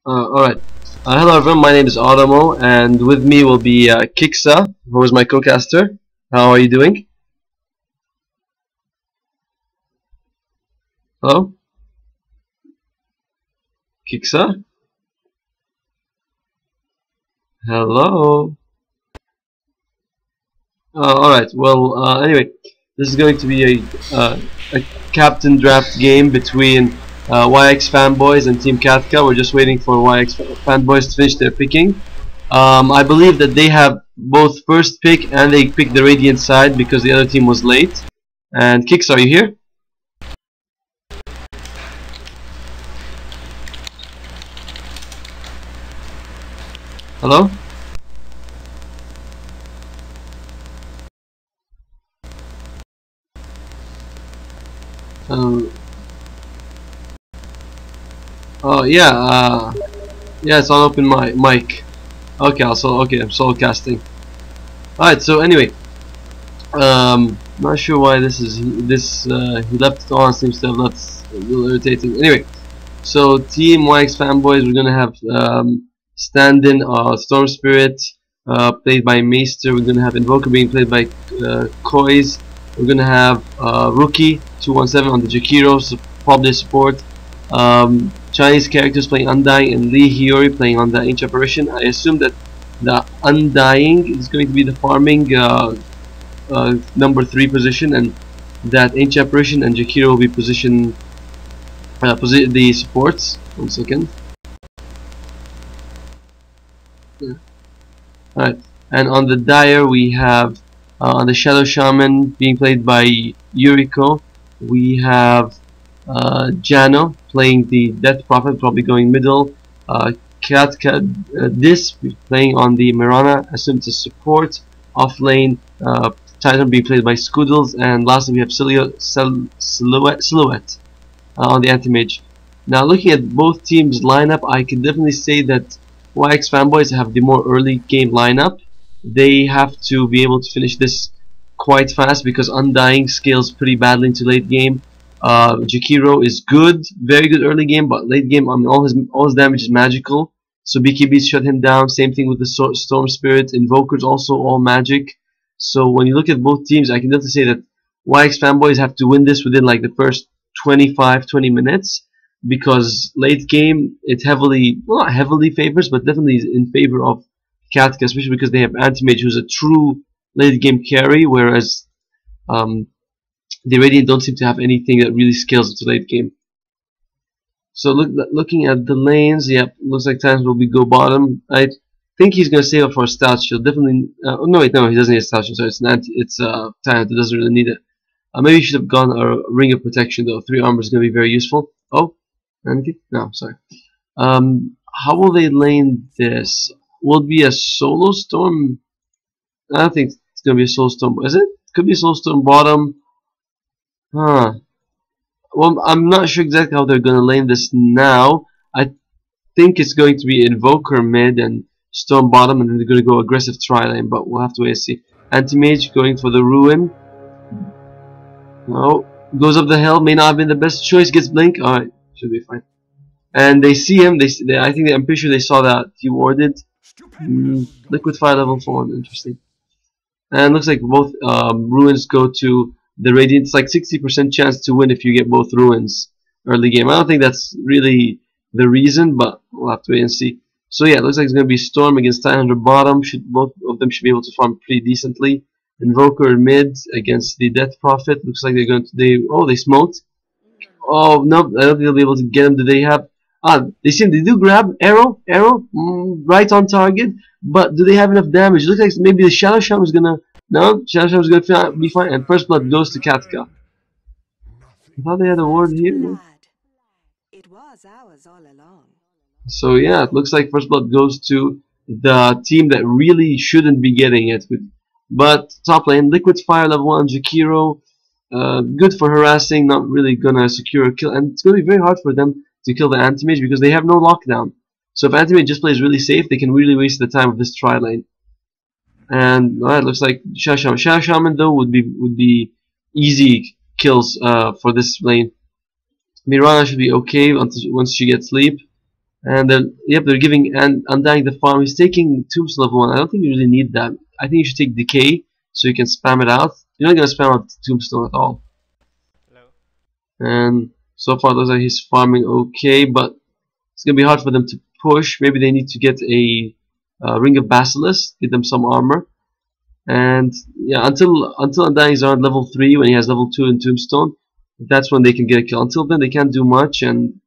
Alright. Hello everyone, my name is Adamo, and with me will be Kixxa, who is my co-caster. How are you doing? Hello? Kixxa? Hello? Alright, well, anyway, this is going to be a captain draft game between YXFANBOYs and Team Katka. We're just waiting for YXFANBOYs to finish their picking. I believe that they have both first pick and they picked the Radiant side because the other team was late. And Kixxa, are you here? Hello? Oh yeah, yeah, it's on open mic. Okay, I'm solo casting. Alright, so anyway, not sure why this is he left it on. Seems to have left a little irritating. Anyway, so Team YXFANBOYs, we're gonna have stand-in Storm Spirit, played by Maester. We're gonna have Invoker being played by Koiz. We're gonna have Rookie 217 on the Jakiro, so probably support. Chinese characters playing Undying and Lee Hiyori playing on the Ancient Apparition. I assume that the Undying is going to be the farming number 3 position, and that Ancient Apparition and Jakiro will be position the supports. 1 second. Yeah. Alright, and on the Dire we have on the Shadow Shaman being played by Yuriko, we have Jano playing the Death Prophet, probably going middle. Katka this playing on the Mirana, assumed to support. Off lane, Titan being played by Scoodles, and lastly we have Silhouette on the Anti-Mage. Now looking at both teams' lineup, I can definitely say that YXFANBOYs have the more early game lineup. They have to be able to finish this quite fast because Undying scales pretty badly into late game. Jakiro is good, very good early game, but late game, I mean, all his damage is magical, so BKBs shut him down. Same thing with the Storm Spirit. Invokers also all magic. So when you look at both teams, I can definitely say that YXFANBOYs have to win this within like the first 25-20 minutes, because late game it heavily, well, not heavily favors, but definitely is in favor of Katka, especially because they have Anti-Mage, who's a true late game carry, whereas the Radiant don't seem to have anything that really scales into late game. So looking at the lanes, yep, looks like Titan will be go bottom. I think he's gonna save it for a stout shield. Definitely. Oh no, wait, no, he doesn't need a stout shield. So it's Titan that doesn't really need it. Maybe he should have gone a ring of protection though. 3 armor is gonna be very useful. Oh, anything? No, sorry. How will they lane this? Will it be a solo storm? I don't think it's gonna be a solo storm. Is it? Could be a solo storm bottom. Huh. Well, I'm not sure exactly how they're gonna lane this now. I think it's going to be Invoker mid and Storm bottom, and then they're gonna go aggressive tri lane, but we'll have to wait and see. Anti-Mage going for the Ruin. No, goes up the hill. May not have been the best choice. Gets blink. Alright, should be fine. And they see him. I'm pretty sure they saw that he warded. Liquid Fire level 4. Interesting. And looks like both Ruins go to the Radiant. It's like 60% chance to win if you get both Ruins early game. I don't think that's really the reason, but we'll have to wait and see. So yeah, it looks like it's going to be Storm against 900 bottom. Both of them should be able to farm pretty decently. Invoker mid against the Death Prophet. Looks like they're going to. They smoked. Oh no, I don't think they'll be able to get him. Do they have? They do grab arrow, right on target. But do they have enough damage? It looks like maybe the Shadow Shaman is gonna. No, Shadow Shaman is gonna be fine. And first blood goes to Katka. I thought they had a ward here. It was ours all along. So yeah, it looks like first blood goes to the team that really shouldn't be getting it. But top lane, Liquid Fire level 1, Jakiro, good for harassing, not really gonna secure a kill, and it's gonna be very hard for them to kill the Anti-Mage because they have no lockdown. So if Anti-Mage just plays really safe, they can really waste the time of this tri lane. And it looks like Shadow Shaman though would be easy kills for this lane. Mirana should be okay once she gets sleep. And then, yep, they're giving and Undying the farm. He's taking Tombstone level 1. I don't think you really need that. I think you should take Decay so you can spam it out. You're not going to spam out Tombstone at all. Hello. And so far, it looks like he's farming okay, but it's going to be hard for them to push. Maybe they need to get a Ring of Basilisk, get them some armor. And yeah, until Undying is around level 3, when he has level 2 in Tombstone, that's when they can get a kill. Until then, they can't do much, and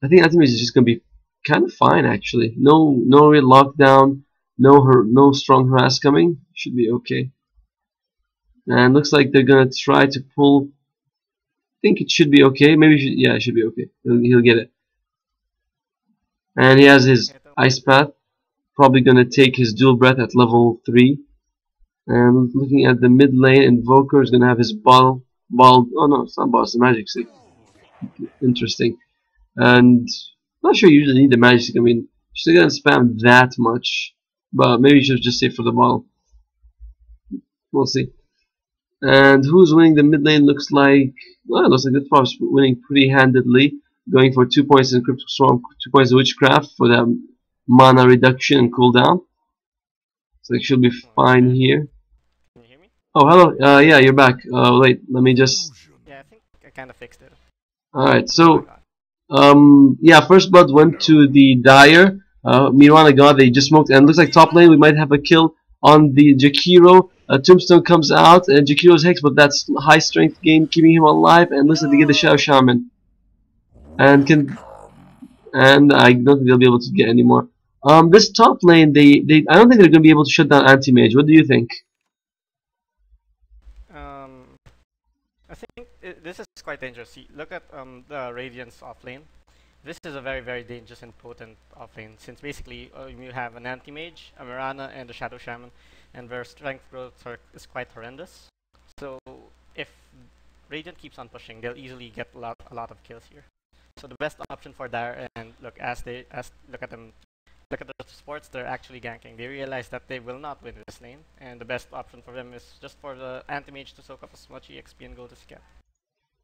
I think Anti-Mage is just going to be kind of fine, actually. No real lockdown, no strong harass coming. Should be okay. And looks like they're going to try to pull. I think it should be okay. Maybe yeah, it should be okay. He'll get it. And he has his Ice Path. Probably going to take his Dual Breath at level 3. And looking at the mid lane, Invoker is going to have his ball. Oh no, it's not ball, it's the Magic Stick. Interesting. And I'm not sure you usually need the Magic Stick. I mean, you're going to spam that much. But maybe you should just save for the ball. We'll see. And who's winning the mid lane looks like, well, it looks like this probably winning pretty handedly. Going for 2 points in Cryptic Storm, 2 points in Witchcraft for the mana reduction and cooldown. So it should be fine here. Can you hear me? Oh, hello. Yeah, you're back. Wait, let me just. Yeah, I think I kind of fixed it. Alright, so. Yeah, first blood went to the Dire. Mirana God, they just smoked. And looks like top lane we might have a kill on the Jakiro. Tombstone comes out, and Jakiro's Hex, but that's high strength gain, keeping him alive. And looks like they get the Shadow Shaman. And I don't think they'll be able to get any more. This top lane, I don't think they're gonna be able to shut down Anti-Mage. What do you think? I think this is quite dangerous. See, look at the Radiance offlane. This is a very, very dangerous and potent offlane, since basically you have an Anti-Mage, a Mirana, and a Shadow Shaman, and their strength growth is quite horrendous. So if Radiant keeps on pushing, they'll easily get a lot of kills here. So the best option for Dire, and look look at the sports, they're actually ganking. They realize that they will not win this lane, and the best option for them is just for the Anti-Mage to soak up as much EXP and gold as he can.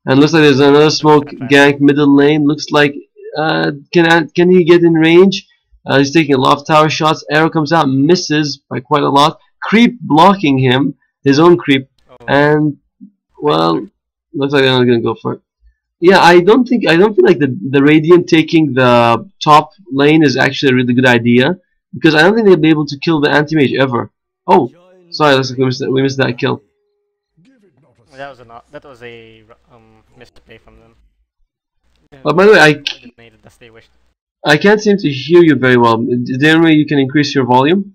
And looks like there's another smoke gank middle lane. Looks like can he get in range? He's taking a lot of tower shots. Arrow comes out, misses by quite a lot. Creep blocking him, his own creep, and well, looks like they're not gonna go for it. Yeah, I don't feel like the Radiant taking the top lane is actually a really good idea, because I don't think they'll be able to kill the Anti-Mage ever. Oh, sorry, looks like we missed that kill. That was a misplay from them. But by the way, I can't seem to hear you very well. Is there any way you can increase your volume?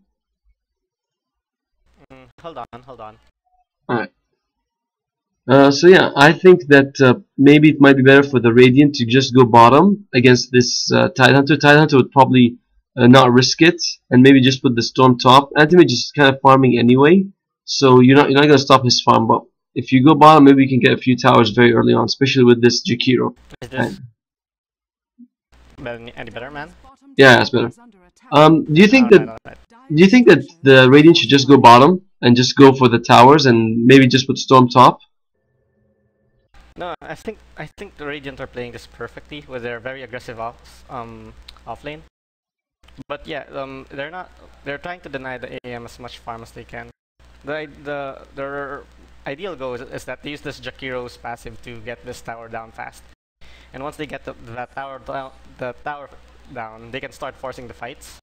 Hold on. Alright. So yeah, I think that maybe it might be better for the Radiant to just go bottom against this Tidehunter. Tidehunter would probably not risk it, and maybe just put the Storm top. Anti-Mage is kind of farming anyway, so you're not gonna stop his farm. But if you go bottom, maybe you can get a few towers very early on, especially with this Jakiro. Is this any better, man? Yeah, it's better. Do you think that the Radiant should just go bottom and just go for the towers and maybe just put Storm top? No, I think the Radiant are playing this perfectly with their very aggressive offlane. But yeah, they're trying to deny the AM as much farm as they can. Their ideal goal is that they use this Jakiro's passive to get this tower down fast. And once they get the tower down, they can start forcing the fights.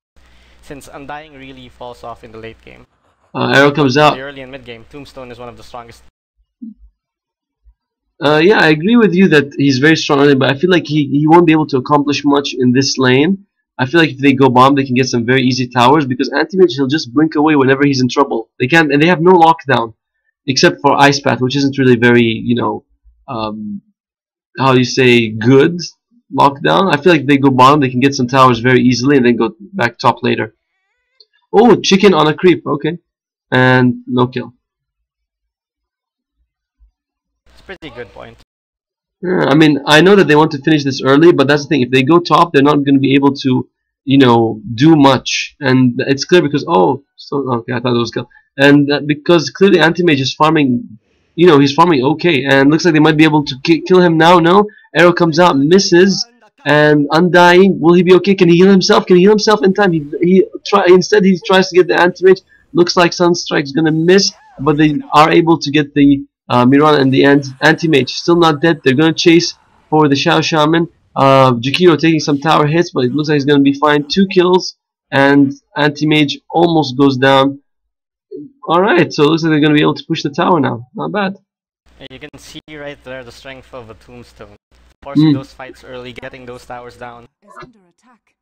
Since Undying really falls off in the late game. Arrow comes out. The early and mid game, Tombstone is one of the strongest. Yeah, I agree with you that he's very strong early, but I feel like he won't be able to accomplish much in this lane. I feel like if they go bomb, they can get some very easy towers, because Anti-Mage, he'll just blink away whenever he's in trouble. They can't, and they have no lockdown, except for Ice Path, which isn't really very, you know, how do you say, good lockdown. I feel like if they go bottom, they can get some towers very easily, and then go back top later. Oh, chicken on a creep, okay. And no kill. It's a pretty good point. Yeah, I mean, I know that they want to finish this early, but that's the thing. If they go top, they're not going to be able to, you know, do much. And it's clear because, okay, I thought it was kill. And because clearly Anti-Mage is farming, you know, he's farming okay. And looks like they might be able to kill him now. No, Arrow comes out, misses. And Undying, will he be okay? Can he heal himself? Can he heal himself in time? Instead he tries to get the anti-mage. Looks like Sunstrike's gonna miss, but they are able to get the Miran and the anti-mage. Still not dead. They're gonna chase for the Shadow Shaman. Jakiro taking some tower hits, but it looks like he's gonna be fine. 2 kills, and anti-mage almost goes down. Alright, so it looks like they're gonna be able to push the tower now. Not bad. You can see right there the strength of a tombstone. Forcing those fights early, getting those towers down. Is under attack.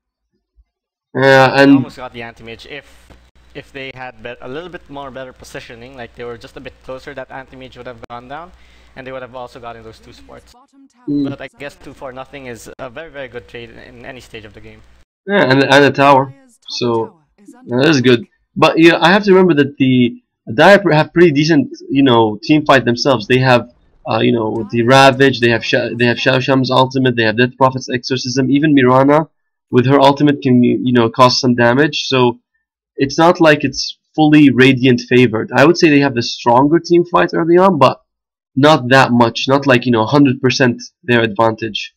Yeah, They and almost got the anti-mage. If they had a little bit more better positioning, like they were just a bit closer, that anti-mage would have gone down, and they would have also gotten those 2 supports. Bottom tower. But I guess 2 for nothing is a very, very good trade in any stage of the game. yeah, and a tower. Dire's top So tower is under that is good. But yeah, I have to remember that the Dire have pretty decent, team fight themselves. They have, the Ravage. They have Shadow Shaman's ultimate. They have Death Prophet's exorcism. Even Mirana, with her ultimate, can cause some damage. So it's not like it's fully Radiant favored. I would say they have the stronger team fight early on, but not that much. Not like 100% their advantage.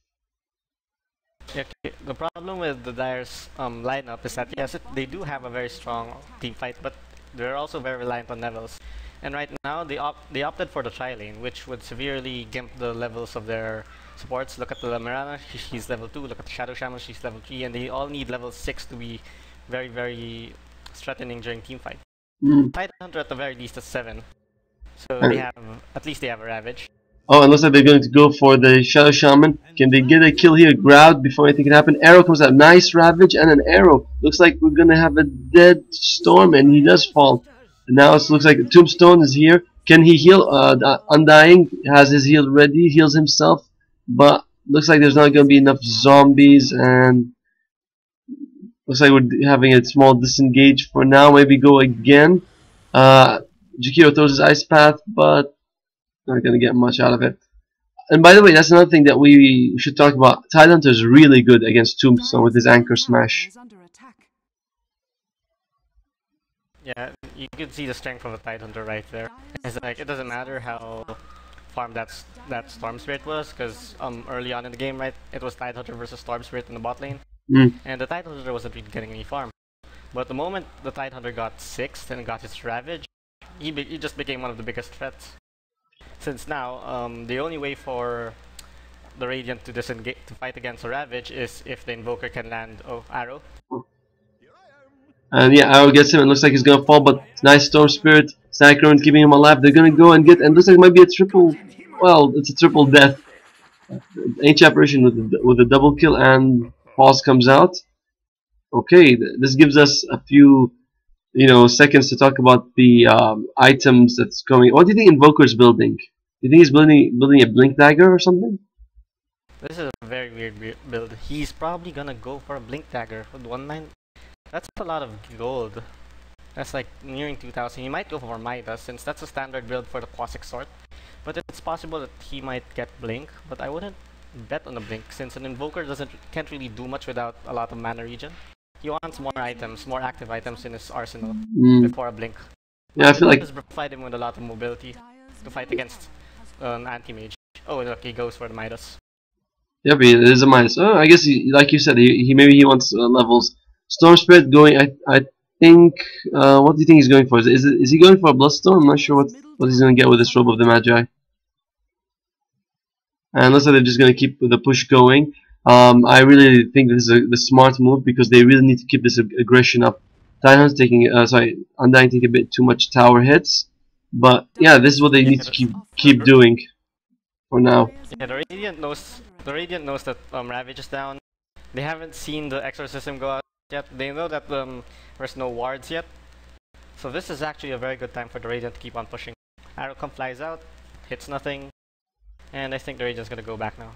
Yeah, the problem with the Dire's lineup is that yes, they do have a very strong team fight, but they're also very reliant on levels. And right now, they opted for the tri-lane, which would severely gimp the levels of their supports. Look at the Mirana, she's level 2. Look at the Shadow Shaman, she's level 3. And they all need level 6 to be very, very threatening during team fight. Tidehunter at the very least is 7. So at least they have a Ravage. Oh, and looks like they're going to go for the Shadow Shaman. Can they get a kill here? Ground before anything can happen. Arrow comes out. Nice Ravage and an arrow. Looks like we're going to have a dead Storm, and he does fall. And now it looks like Tombstone is here. Can he heal? Undying has his heal ready. Heals himself. But looks like there's not going to be enough zombies. And looks like we're having a small disengage for now. Maybe go again. Jakiro throws his Ice Path, but not going to get much out of it. And by the way, that's another thing that we should talk about. Tidehunter is really good against Tombstone with his Anchor Smash. is under attack. Yeah, you can see the strength of a Tidehunter right there. It's like it doesn't matter how farmed that Storm Spirit was, because early on in the game, right, it was Tidehunter versus Storm Spirit in the bot lane, and the Tidehunter wasn't really getting any farm. But the moment the Tidehunter got 6th and got his Ravage, he just became one of the biggest threats. Since now, the only way for the Radiant to fight against a Ravage is if the Invoker can land Arrow. And yeah, Arrow gets him and looks like he's gonna fall, but nice Storm Spirit, Cyclone keeping him alive. They're gonna go and looks like it might be a triple, well, it's a triple death. Ancient Apparition with a double kill, and Pause comes out. Okay, this gives us a few, seconds to talk about the items that's coming. What do you think Invoker's building? Do you think he's building a Blink Dagger or something? This is a very weird build. He's probably gonna go for a Blink Dagger with 1-9. That's a lot of gold. That's like nearing 2,000. He might go for Midas, since that's a standard build for the Quasic sort. But it's possible that he might get Blink, but I wouldn't bet on the Blink, since an Invoker can't really do much without a lot of mana regen. He wants more items, more active items in his arsenal before a Blink. Yeah, I feel like just provide him with a lot of mobility to fight against an anti-mage. Oh, look, he goes for the Midas. yeah, but it is a minus. Oh, I guess like you said, maybe he wants levels. Storm Spirit going. I think. What do you think he's going for? Is he going for a Bloodstone? I'm not sure what he's going to get with this Robe of the Magi. And looks like they're just going to keep the push going. I really think this is the smart move, because they really need to keep this aggression up. Tidehunter's taking, Undying taking a bit too much tower hits, but yeah, this is what they need to keep doing for now. Yeah, the Radiant knows that Ravage is down. They haven't seen the Exorcism go out yet. They know that there's no wards yet. So this is actually a very good time for the Radiant to keep on pushing. Arrow flies out, hits nothing, and I think the Radiant's gonna go back now.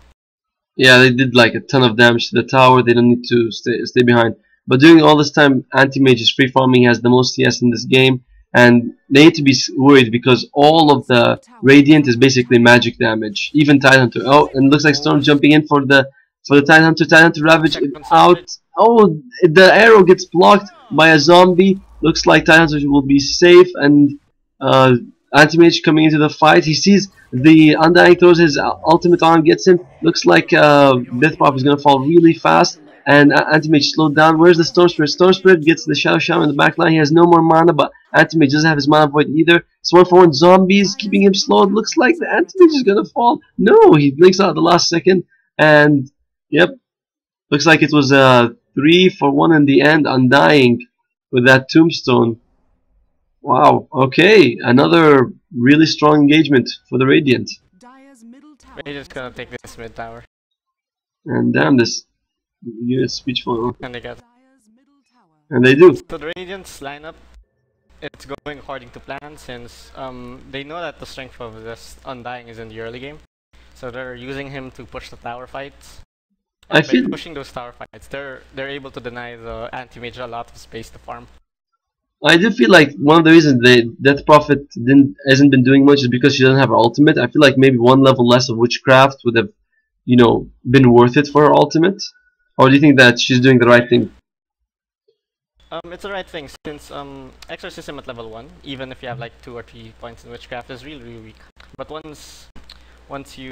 Yeah, they did like a ton of damage to the tower. They don't need to stay behind. But during all this time, Anti-Mage is free farming, has the most CS in this game, and they need to be worried because all of the Radiant is basically magic damage. Even Tidehunter. Oh, and looks like Storm jumping in for the Tidehunter. Tidehunter Ravage out. Oh, the arrow gets blocked by a zombie. Looks like Tidehunter will be safe, and Anti-Mage coming into the fight. He sees the Undying, throws his ultimate on, gets him. Looks like Death Prophet is going to fall really fast. And Anti-Mage slowed down. Where's the Storm Spirit? Storm Spirit gets the Shadow Shaman in the back line. He has no more mana, but Anti-Mage doesn't have his mana void either. It's 1-for-1 zombies, keeping him slowed. Looks like the Anti-Mage is going to fall. No, he blinks out at the last second. And, yep, looks like it was 3-for-1 in the end. Undying with that Tombstone. Wow, okay, another really strong engagement for the Radiant. Radiant's gonna take this mid tower. And damn, this unit speechful. And they get. And they do. So the Radiant's lineup, it's going according to plan since they know that the strength of this Undying is in the early game. So they're using him to push the tower fights. I By feel pushing those tower fights, they're able to deny the anti-mage a lot of space to farm. I do feel like one of the reasons the Death Prophet hasn't been doing much is because she doesn't have her ultimate. I feel like maybe one level less of Witchcraft would have, you know, been worth it for her ultimate. Or do you think that she's doing the right thing? It's the right thing since Exorcism at level 1, even if you have like 2 or 3 points in Witchcraft, is really, really weak. But once you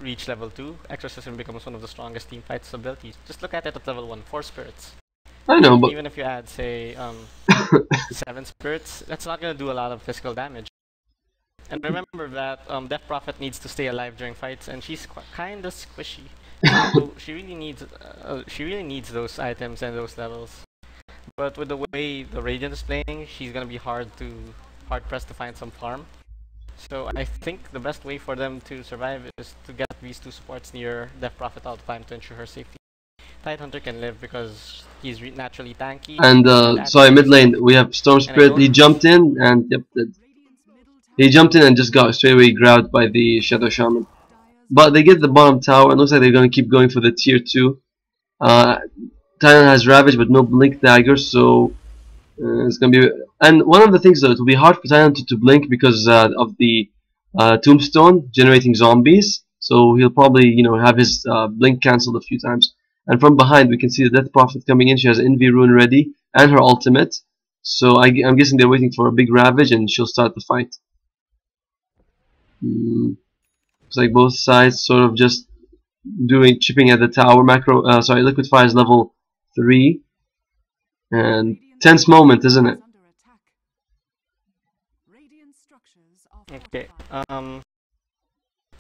reach level 2, Exorcism becomes one of the strongest team fights abilities. Just look at it at level 1, 4 spirits. I know, but even if you add, say, 7 spirits, that's not going to do a lot of physical damage. And remember that Death Prophet needs to stay alive during fights, and she's kind of squishy. So she really needs those items and those levels. But with the way the Radiant is playing, she's going to be hard pressed to find some farm. So I think the best way for them to survive is to get these two supports near Death Prophet all the time to ensure her safety. Tidehunter can live because he's naturally tanky. And sorry, mid lane we have Storm Spirit. He jumped in and yep, he jumped in and just got straight away grabbed by the Shadow Shaman. But they get the bottom tower. It looks like they're going to keep going for the tier 2. Titan has Ravage but no Blink Dagger, so it's going to be. And one of the things though, it will be hard for Titan to blink because of the Tombstone generating zombies. So he'll probably, you know, have his blink cancelled a few times. And from behind we can see the Death Prophet coming in. She has Envy Rune ready and her ultimate. So I'm guessing they're waiting for a big Ravage and she'll start the fight. Looks like both sides sort of just chipping at the tower. Liquid Fire is level 3. And tense moment, isn't it? Okay.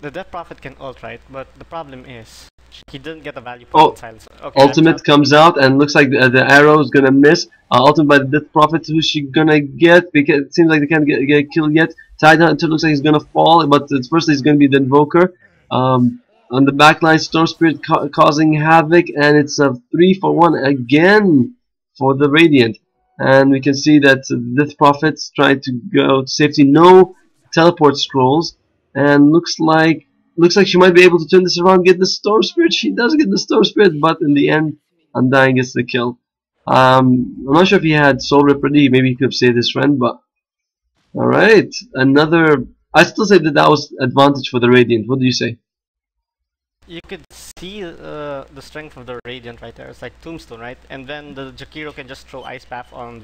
The Death Prophet can ult, right? But the problem is he didn't get a value point in silence. Okay, ultimate comes out and looks like the arrow is gonna miss. Ultimate by the Death Prophet. Who's she gonna get? Because it seems like they can't get killed yet. Tidehunter looks like he's gonna fall, but first he's gonna be the Invoker. On the backline, Storm Spirit causing havoc, and it's a 3-for-1 again for the Radiant. And we can see that Death Prophet's trying to go to safety. No teleport scrolls, and looks like she might be able to turn this around, get the Storm Spirit. She does get the Storm Spirit, but in the end, Undying gets the kill. I'm not sure if he had Soul Rip ready. Maybe he could have saved his friend, but alright, another. I still say that was advantage for the Radiant. What do you say? You could see the strength of the Radiant right there. It's like Tombstone, right? And then the Jakiro can just throw Ice Path on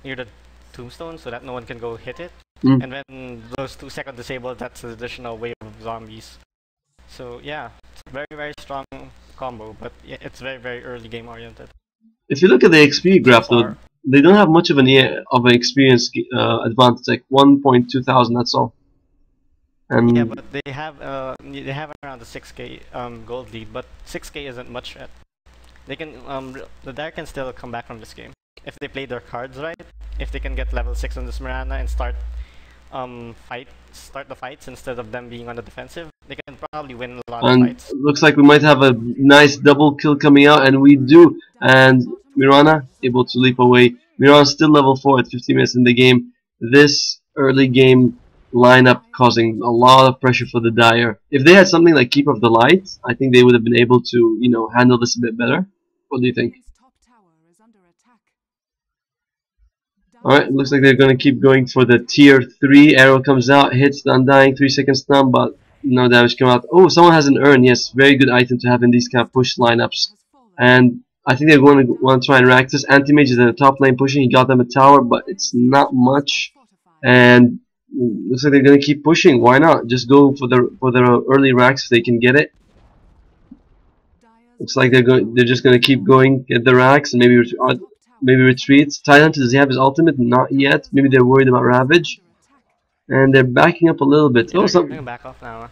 near the Tombstone so that no one can go hit it. And then those 2 second disabled, that's an additional wave of zombies. So yeah, it's a very, very strong combo, but yeah, it's very, very early game oriented. If you look at the XP graph though, they don't have much of an experience advantage, like 1.2 thousand, that's all. And yeah, but they have around the 6k gold lead, but 6k isn't much yet. They can the Dire can still come back from this game if they play their cards right. If they can get level 6 on this Mirana and start the fights instead of them being on the defensive, they can probably win a lot of fights. Looks like we might have a nice double kill coming out, and we do. And Mirana able to leap away. Mirana still level 4 at 50 minutes in the game. This early game lineup causing a lot of pressure for the Dire. If they had something like Keeper of the Light, I think they would have been able to, you know, handle this a bit better. What do you think? Alright, looks like they're going to keep going for the tier 3. Arrow comes out, hits the Undying, 3 seconds stun, but no damage come out. Oh, someone has an urn. Yes, very good item to have in these kind of push lineups. And I think they're going to want to try and rack this. Anti-Mage is in the top lane pushing. He got them a tower, but it's not much. And Looks like they're gonna keep pushing. Why not? Just go for the early racks if they can get it. Looks like they're just gonna keep going, get the racks, and maybe retreat. Thailand, does he have his ultimate? Not yet. Maybe they're worried about Ravage, and they're backing up a little bit. Yeah, Oh, they're gonna back off now.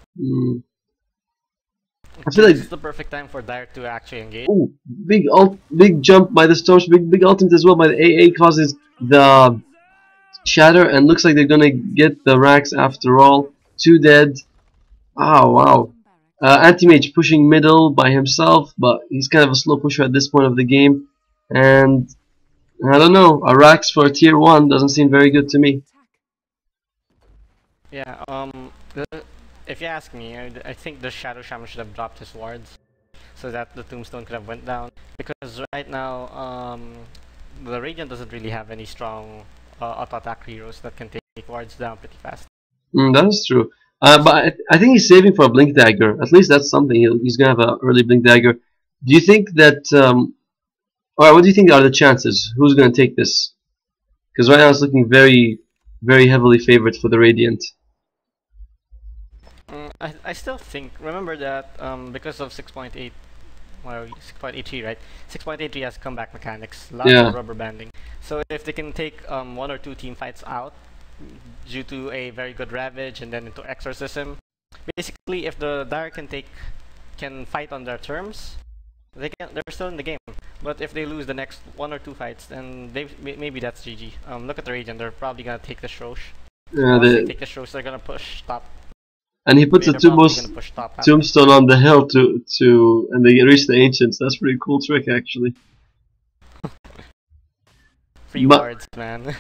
I feel like this is the perfect time for Dire to actually engage. oh, big jump by the Storms, big ultimate as well by the AA causes the shatter, and looks like they're gonna get the racks after all. 2 dead. Oh wow. Anti-Mage pushing middle by himself, but he's kind of a slow pusher at this point of the game. And I don't know, a racks for tier 1 doesn't seem very good to me. Yeah, if you ask me, I think the Shadow Shaman should have dropped his wards so that the Tombstone could have went down. Because right now, the Radiant doesn't really have any strong auto-attack heroes that can take wards down pretty fast. That is true. But I think he's saving for a Blink Dagger. At least that's something. He's gonna have an early Blink Dagger. Do you think that? Alright, what do you think are the chances? Who's gonna take this? Because right now it's looking very, very heavily favored for the Radiant. I still think. Remember that because of 6.8, well, 6.83, right? 6.83 has comeback mechanics, lots of rubber banding. So if they can take 1 or 2 team fights out due to a very good Ravage and then into Exorcism, basically if the Dire can fight on their terms, they're still in the game. But if they lose the next 1 or 2 fights, then maybe that's GG. Look at the Radiant, they're probably gonna take the Shrosh. Yeah, Once they take the Shrosh, they're gonna push top. And he puts a tombstone on the hill and they reach the ancients. That's a pretty cool trick, actually. Free wards, man.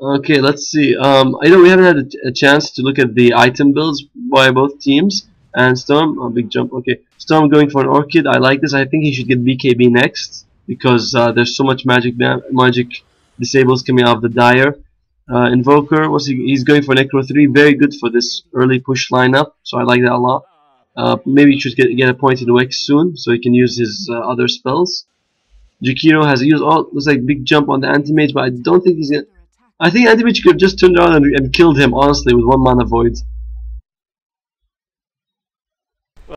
Okay, let's see. I know we haven't had a chance to look at the item builds by both teams. And Storm, big jump. Okay, Storm going for an Orchid. I like this. I think he should get BKB next because there's so much magic disables coming out of the Dire. Invoker, he's going for Necro 3, very good for this early push lineup, so I like that a lot. Maybe he should get appointed Wex soon, so he can use his other spells. Jakiro has used looks like big jump on the Anti-Mage, but I don't think he's gonna. I think Anti-Mage could have just turned around and killed him, honestly, with 1 mana void.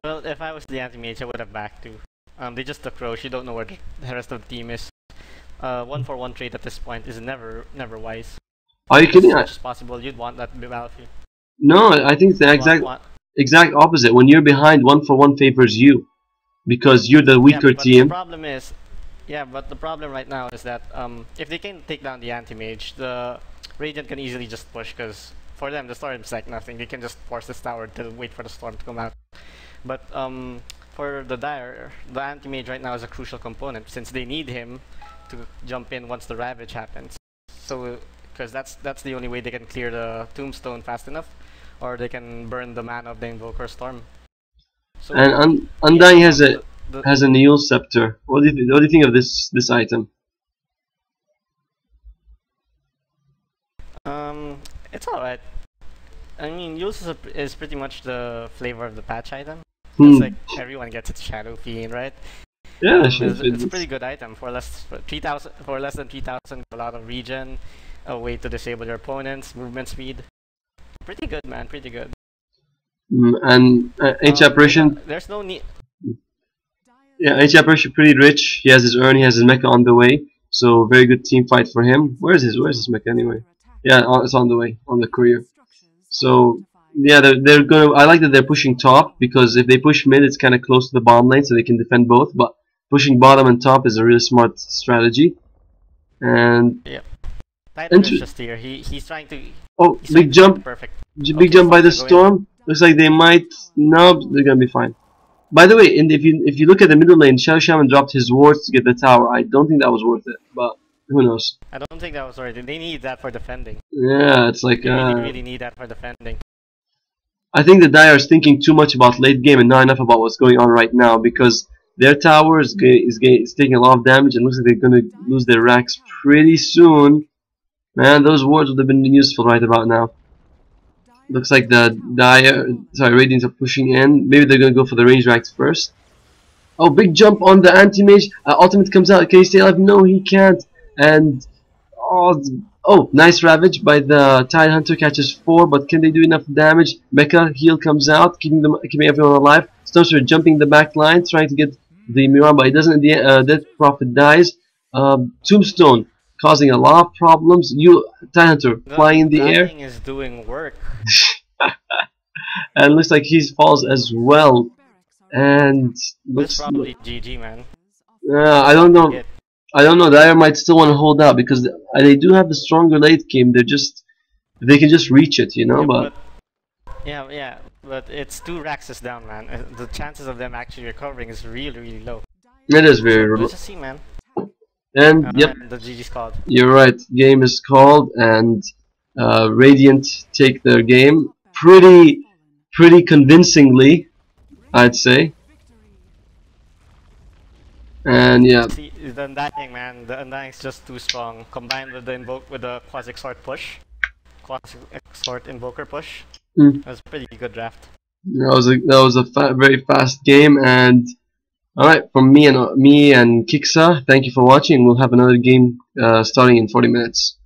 Well, if I was the Anti-Mage, I would have backed too. They just took Roche, you don't know where the rest of the team is. 1-for-1 trade at this point is never wise. Are you kidding? As much as possible, you'd want that battlefield. No, I think it's the exact opposite. When you're behind, 1-for-1 favors you because you're the weaker team. The problem is, but the problem right now is that if they can take down the Anti-Mage, the Radiant can easily just push because for them the storm is like nothing. They can just force this tower to wait for the storm to come out. But for the Dire, the Anti-Mage right now is a crucial component since they need him to jump in once the Ravage happens. So. Because that's the only way they can clear the Tombstone fast enough, or they can burn the mana of the Invoker Storm. So, and Undying has a Neil Scepter. What do you think of this item? It's alright. I mean, Yules is pretty much the flavor of the patch item. It's like everyone gets its Shadow Fiend, right? Yeah, it's a pretty good item for less than 3,000. A lot of regen. A way to disable your opponent's movement speed. Pretty good, man. Pretty good. And H apparition. There's no need. Yeah, H apparition pretty rich. He has his urn. He has his mecha on the way. So very good team fight for him. Where's his mecha anyway? Yeah, it's on the way on the courier. So yeah, they're gonna. I like that they're pushing top because if they push mid, it's kind of close to the bottom lane, so they can defend both. But pushing bottom and top is a really smart strategy. And yeah. Titan is just here. He's trying to. Oh, big jump! Perfect. Big jump by the Storm. Looks like they might. No, they're gonna be fine. By the way, if you look at the middle lane, Shadow Shaman dropped his wards to get the tower. I don't think that was worth it, but who knows? I don't think that was worth it. They need that for defending. Yeah, it's like. They really need that for defending. I think the Dire is thinking too much about late game and not enough about what's going on right now because their tower is taking a lot of damage and looks like they're gonna lose their racks pretty soon. Man, those wards would have been useful right about now. Looks like the Radiants are pushing in. Maybe they're gonna go for the range racks first. Oh, big jump on the Anti-Mage. Ultimate comes out. Can he stay alive? No, he can't. And Oh, nice Ravage by the Tide Hunter, catches 4, but can they do enough damage? Mecha heal comes out, keeping everyone alive. Stoneser jumping the back line, trying to get the Miran, but it doesn't. In the end, Death Prophet dies. Tombstone causing a lot of problems. Tide Hunter flying in the air, Dying is doing work. and looks like he falls as well. And This looks, probably GG, man. I don't know. It. I don't know. Dire might still want to hold out because they do have the stronger late game. They can just reach it, you know. Yeah, But yeah, but it's 2 Raxes down, man. The chances of them actually recovering is really, really low. it is very. Let's just see, man. And yep, The GG's called. you're right. Game is called, and Radiant take their game pretty convincingly, I'd say. And yeah, See, the Undying, man. The Undying's just too strong. Combined with the Quasi-Exort push. Quasi-Exort Invoker push. That was a pretty good draft. that was a very fast game. And all right, from me and Kixxa, thank you for watching. We'll have another game starting in 40 minutes.